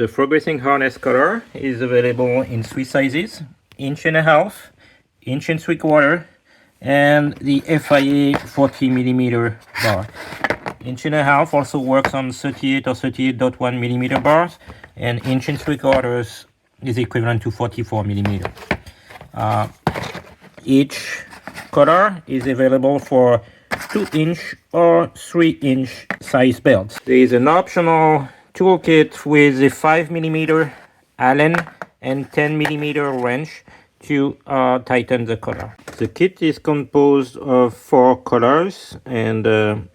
The progressing harness collar is available in 3 sizes: 1.5 inch, 1.75 inch, and the FIA 40mm bar. 1.5 inch also works on 38 or 38.1mm bars, and 1.75 inch is equivalent to 44mm. Each collar is available for 2-inch or 3-inch size belts. There is an optional toolkit with a 5mm Allen and 10mm wrench to tighten the collar. The kit is composed of 4 collars and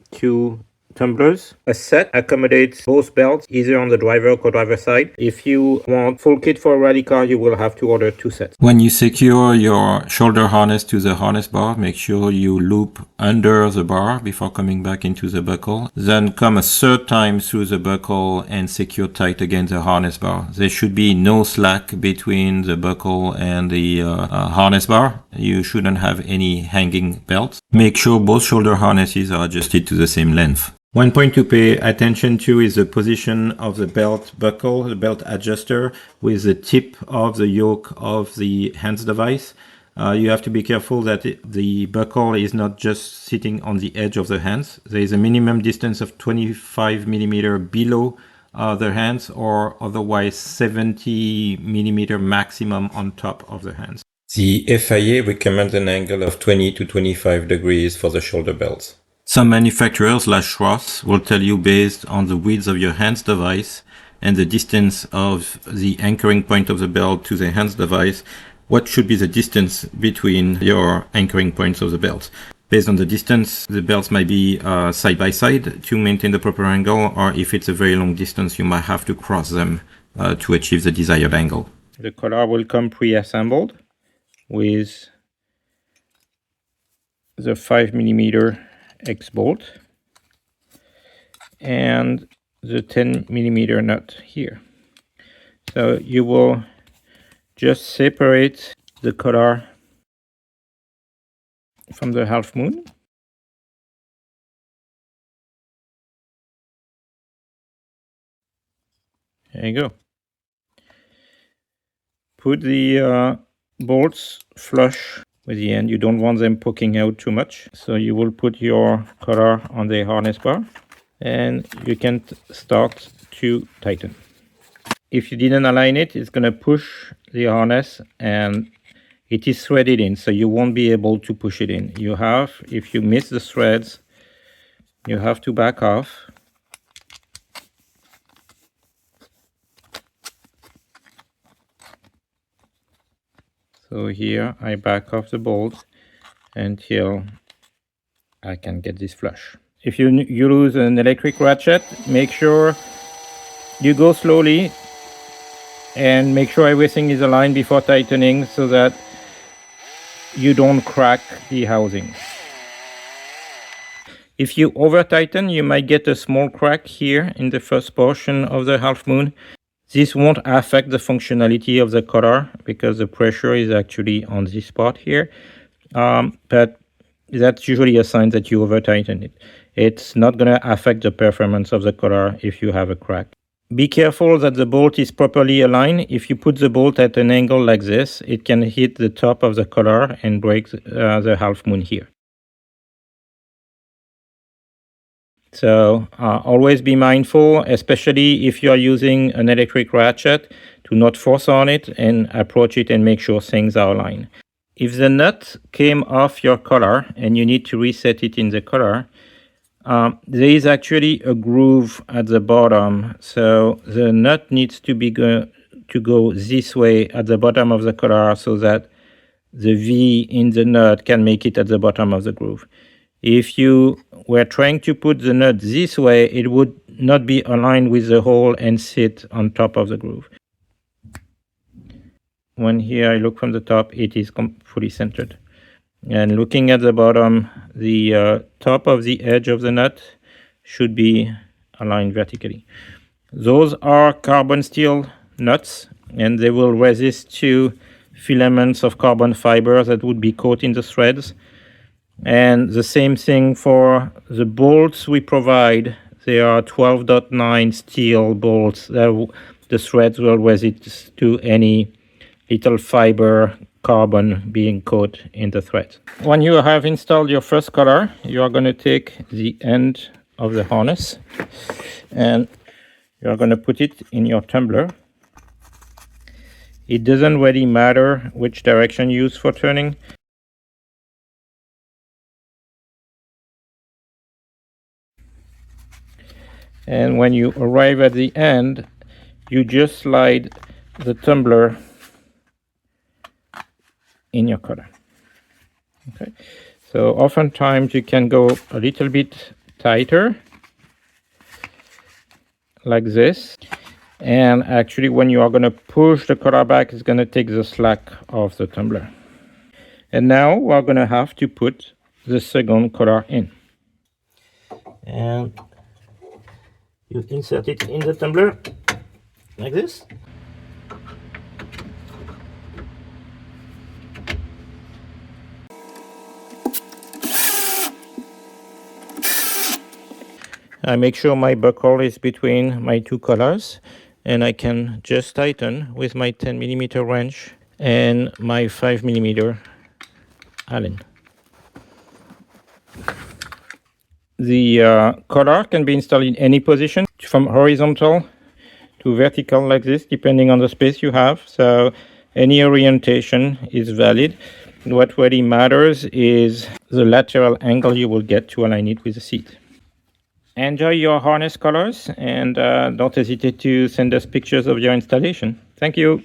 2 tumblers. A set accommodates both belts, either on the driver or co-driver side. If you want full kit for a rally car, you will have to order 2 sets. When you secure your shoulder harness to the harness bar, make sure you loop under the bar before coming back into the buckle. Then come a third time through the buckle and secure tight against the harness bar. There should be no slack between the buckle and the harness bar. You shouldn't have any hanging belts. Make sure both shoulder harnesses are adjusted to the same length. One point to pay attention to is the position of the belt buckle, the belt adjuster, with the tip of the yoke of the hands device. You have to be careful that the buckle is not just sitting on the edge of the hands. There is a minimum distance of 25mm below the hands, or otherwise 70mm maximum on top of the hands. The FIA recommends an angle of 20 to 25 degrees for the shoulder belts. Some manufacturers, like Schroth, will tell you based on the width of your hands device and the distance of the anchoring point of the belt to the hands device, what should be the distance between your anchoring points of the belt. Based on the distance, the belts might be side by side to maintain the proper angle, or if it's a very long distance, you might have to cross them to achieve the desired angle. The collar will come pre-assembled with the 5mm X bolt and the 10mm nut here. So you will just separate the collar from the half moon. There you go. Put the bolts flush with the end. You don't want them poking out too much. So you will put your collar on the harness bar and you can start to tighten. If you didn't align it, it's going to push the harness and it is threaded in, so you won't be able to push it in. You have, if you miss the threads, you have to back off. So here I back off the bolt until I can get this flush. If you use an electric ratchet, make sure you go slowly and make sure everything is aligned before tightening so that you don't crack the housing. If you over tighten, you might get a small crack here in the first portion of the half moon. This won't affect the functionality of the collar because the pressure is actually on this part here, but that's usually a sign that you over tighten it. It's not going to affect the performance of the collar if you have a crack. Be careful that the bolt is properly aligned. If you put the bolt at an angle like this, it can hit the top of the collar and break the half moon here. So always be mindful, especially if you are using an electric ratchet, to not force on it and approach it and make sure things are aligned. If the nut came off your collar and you need to reset it in the collar, there is actually a groove at the bottom. So the nut needs to go this way at the bottom of the collar so that the V in the nut can make it at the bottom of the groove. If you were trying to put the nut this way, it would not be aligned with the hole and sit on top of the groove. When here I look from the top, it is fully centered. And looking at the bottom, the top of the edge of the nut should be aligned vertically. Those are carbon steel nuts, and they will resist to filaments of carbon fiber that would be caught in the threads. And the same thing for the bolts we provide. They are 12.9 steel bolts that the threads will resist to any little fiber carbon being caught in the thread. When you have installed your first color, you are going to take the end of the harness and you are going to put it in your tumbler. It doesn't really matter which direction you use for turning. And when you arrive at the end, you just slide the tumbler in your color. Okay, so oftentimes you can go a little bit tighter like this, and actually when you are going to push the color back, it's going to take the slack off the tumbler. And now we're going to have to put the second color in, and you insert it in the tumbler like this. I make sure my buckle is between my two colors, and I can just tighten with my 10mm wrench and my 5mm Allen. The collar can be installed in any position, from horizontal to vertical like this, depending on the space you have. So any orientation is valid. What really matters is the lateral angle you will get to align it with the seat. Enjoy your harness colors, and don't hesitate to send us pictures of your installation. Thank you.